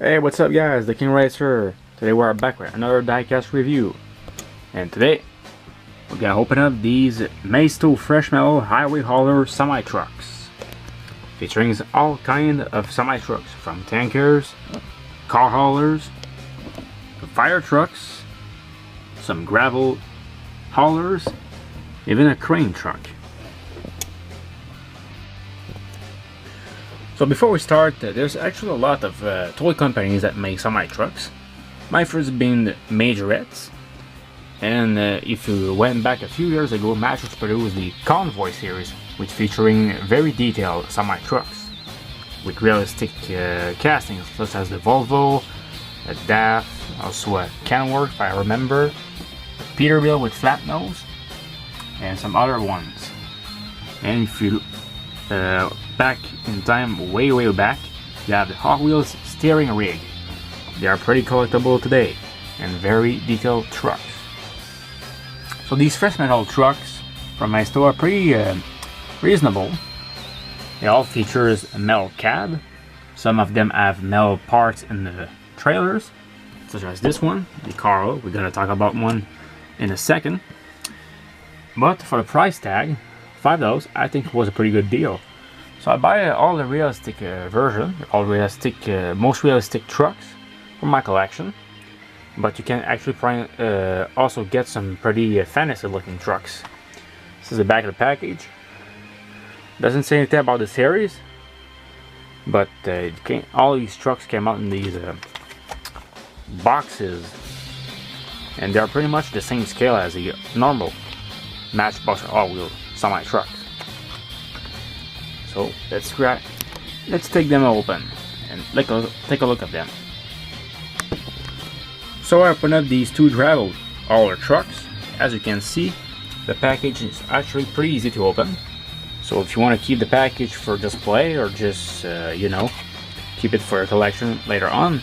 Hey, what's up guys, the King Racer. Today we're back with another diecast review. And today, we're gonna open up these Maisto Fresh Metal Highway hauler semi-trucks. Featuring all kind of semi-trucks, from tankers, car haulers, fire trucks, some gravel haulers, even a crane truck. So before we start, there's actually a lot of toy companies that make semi-trucks. My first being Majorettes, and if you went back a few years ago, Mattress produced the Convoy series, which featuring very detailed semi-trucks with realistic castings such as the Volvo, a DAF, also a Kenworth if I remember, Peterbilt with flat nose, and some other ones. And if you back in time, way back, you have the Hot Wheels steering rig. They are pretty collectible today and very detailed trucks. So these fresh metal trucks from Maisto are pretty reasonable. They all feature a metal cab. Some of them have metal parts in the trailers, such as this one, the Carl. We're gonna talk about one in a second. But for the price tag, $5, I think it was a pretty good deal. So I buy all the realistic version, all realistic, most realistic trucks from my collection. But you can actually find, also get some pretty fantasy looking trucks. This is the back of the package. Doesn't say anything about the series, but all these trucks came out in these boxes, and they are pretty much the same scale as the normal Matchbox all-wheel semi-trucks. So let's take them open and take a look at them. So I open up these two gravel hauler trucks. As you can see, the package is actually pretty easy to open. So if you want to keep the package for display or just you know, keep it for your collection later on,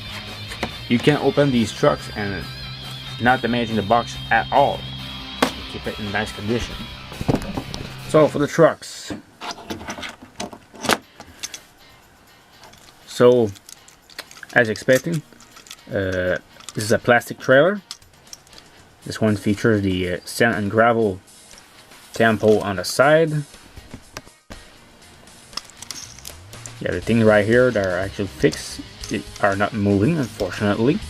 you can open these trucks and not damaging the box at all. Keep it in nice condition. So for the trucks, so as expecting, this is a plastic trailer. This one features the sand and gravel tempo on the side. Yeah, the things right here that are actually fixed are not moving, unfortunately,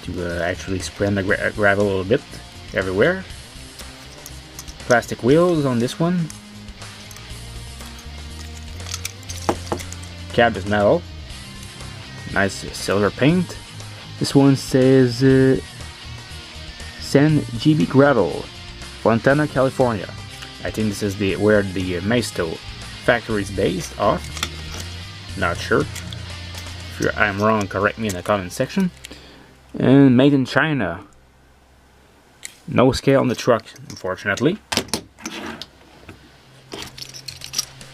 to actually spread the gravel a little bit everywhere. Plastic wheels on this one. Cab is metal. Nice silver paint. This one says San GB Gravel, Fontana, California. I think this is where the Maisto factory is based off. Not sure. If I'm wrong, correct me in the comment section. And made in China. No scale on the truck, unfortunately.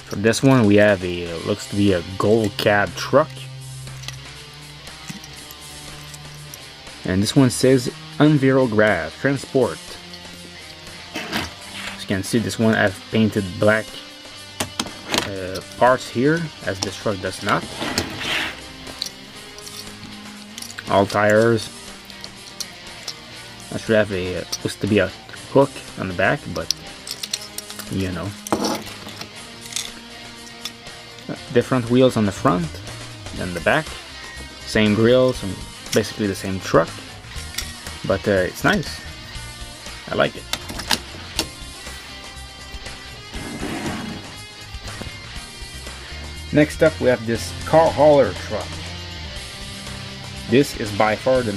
For this one, we have looks to be a gold cab truck. And this one says Unviral Grav Transport. As you can see, this one has painted black parts here, as this truck does not. All tires. I should have supposed to be a hook on the back, but you know. Different wheels on the front than the back. Same grills, and basically the same truck. But it's nice. I like it. Next up, we have this car hauler truck. This is by far the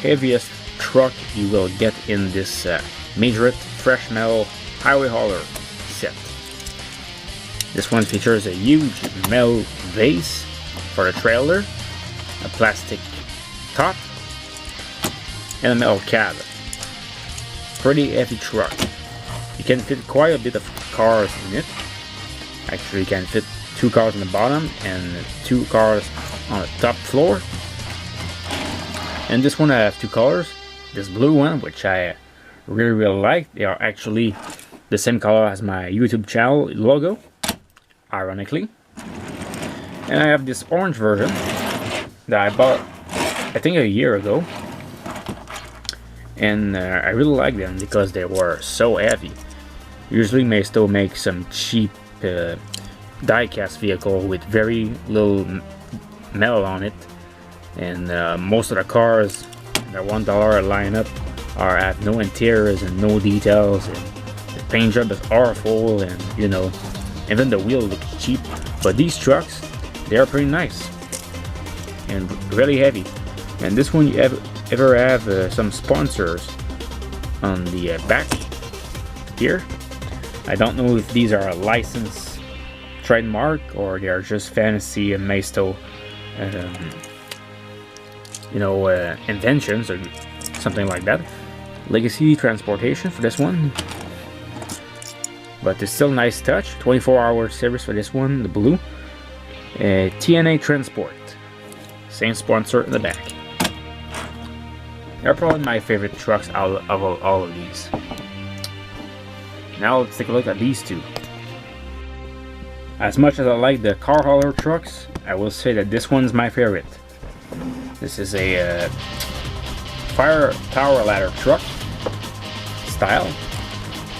heaviest truck you will get in this Majorette Fresh Metal Highway hauler set. This one features a huge metal base for the trailer, a plastic top, and a metal cab. Pretty heavy truck. You can fit quite a bit of cars in it. Actually, you can fit 2 cars on the bottom and 2 cars on the top floor. And this one I have 2 colors. This blue one, which I really like. They are actually the same color as my YouTube channel logo, ironically. And I have this orange version that I bought I think a year ago, and I really like them because they were so heavy. Usually Maisto makes some cheap diecast vehicle with very little metal on it, and most of the cars that $1 lineup have no interiors and no details, and the paint job is awful, and you know, even the wheel looks cheap. But these trucks, they are pretty nice and really heavy. And this one, you ever have some sponsors on the back here. I don't know if these are a licensed trademark or they are just fantasy and Maisto you know, inventions or something like that. Legacy transportation for this one, but it's still nice touch. 24-hour service for this one, the blue. TNA Transport, same sponsor in the back. They're probably my favorite trucks out of all of these. Now let's take a look at these two. As much as I like the car hauler trucks, I will say that this one's my favorite. This is a fire power ladder truck style.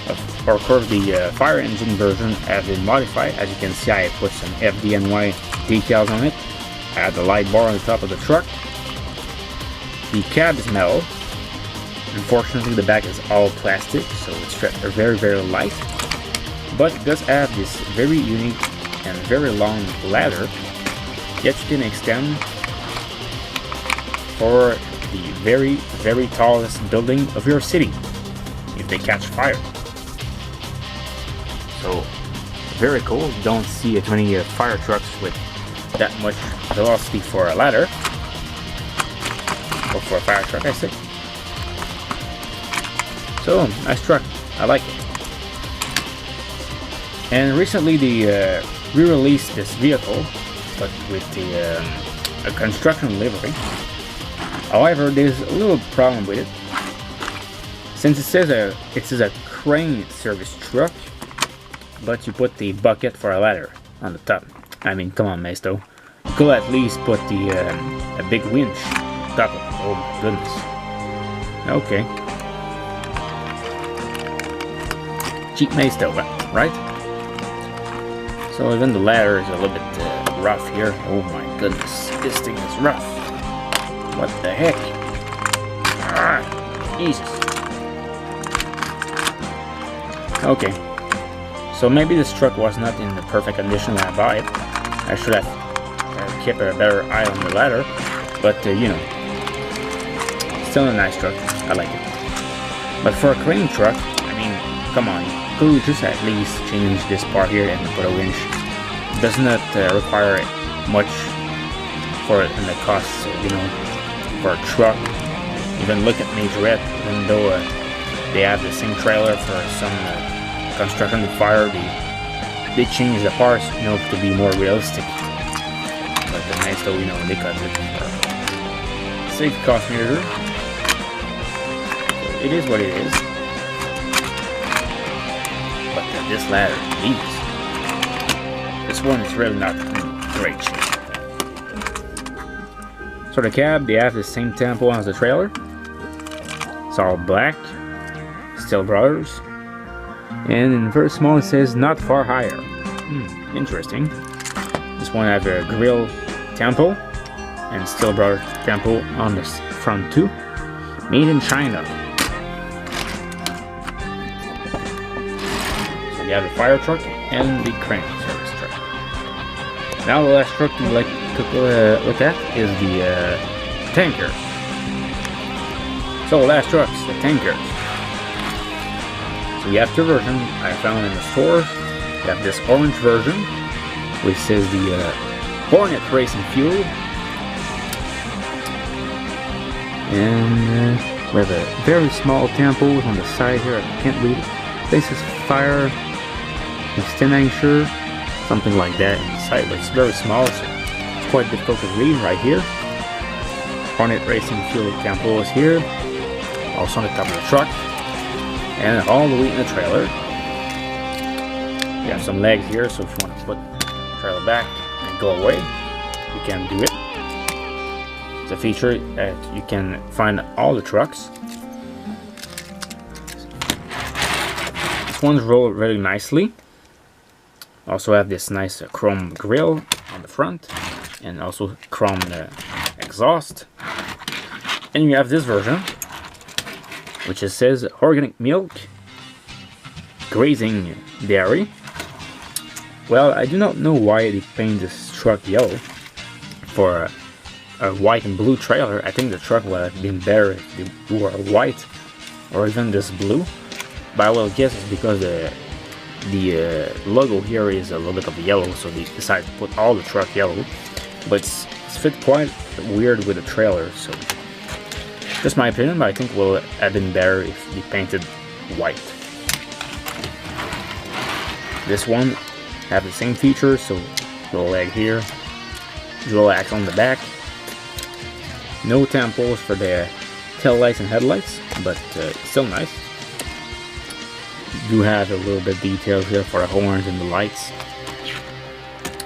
Of course, the fire engine version has been modified. As you can see, I put some FDNY decals on it. I had the light bar on the top of the truck. The cab is metal. Unfortunately, the back is all plastic, so it's very, very light. But it does have this very unique and very long ladder that you can extend for the very, very tallest building of your city if they catch fire. So, very cool. You don't see too many fire trucks with that much velocity for a ladder. Or for a fire truck, I say. So, nice truck. I like it. And recently they re-released this vehicle, but with a construction livery. However, there's a little problem with it. Since it says it is a crane service truck, but you put the bucket for a ladder on the top. I mean, come on, Maisto. You could at least put the a big winch on top of it. Oh my goodness. Okay. Cheap Maisto, right? So even the ladder is a little bit rough here. Oh my goodness, this thing is rough. What the heck? Ah, Jesus. Okay. So maybe this truck was not in the perfect condition when I bought it. I should have kept a better eye on the ladder. But you know, still a nice truck. I like it. But for a crane truck, I mean, come on. Could you just at least change this part here and put a winch? It does not require much for it in the cost, you know, for a truck. Even look at Majorette, even though they have the same trailer for some construction and fire, they change the parts, you know, to be more realistic. But the Maisto, you know, they cut it. Safe cost meter. It is what it is. But this ladder, jeez. This one is really not in great shape. So the cab, they have the same tempo as the trailer. It's all black, Still Brothers. And in very small it says not far higher. Interesting. This one has a grill tempo and Still Brothers tempo on the front too. Made in China. So you have the fire truck and the crane service truck. Now the last truck we'd like to look at is the tanker. So last trucks, the tankers. So you have two versions I found in the store. You have this orange version, which says the Hornet Racing Fuel. And we have a very small tempo on the side here. I can't read it. This is fire extinguisher, something like that inside, but it's very small, so it's quite difficult to read right here. Hornet Racing Fuel tempo is here, also on the top of the truck, and all the way in the trailer. You have some legs here, so if you want to put the trailer back and go away, you can do it. It's a feature that you can find all the trucks. This one's rolled really nicely. Also have this nice chrome grille on the front, and also chrome exhaust. And you have this version, which it says organic milk, grazing dairy. Well, I do not know why they paint this truck yellow for a white and blue trailer. I think the truck would have been better if they were white or even just blue. But I will guess it's because the logo here is a little bit of yellow, so they decided to put all the truck yellow. But it's fit quite weird with the trailer, so just my opinion, but I think it would have been better if they painted white. This one have the same features, so little leg here, dual axe on the back, no tampons for the tail lights and headlights, but still nice. You do have a little bit of details here for the horns and the lights,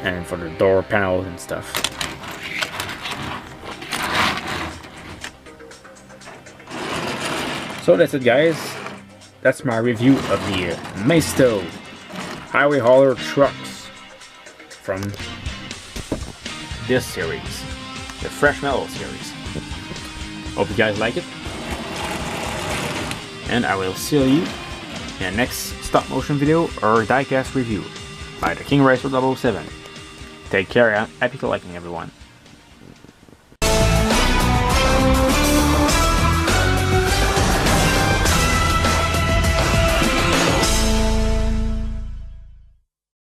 and for the door panels and stuff. So that's it, guys. That's my review of the Maisto Highway Hauler trucks from this series, the Fresh Metal series. Hope you guys like it, and I will see you in the next stop motion video or diecast review by the TKR007's. Take care, happy collecting, everyone.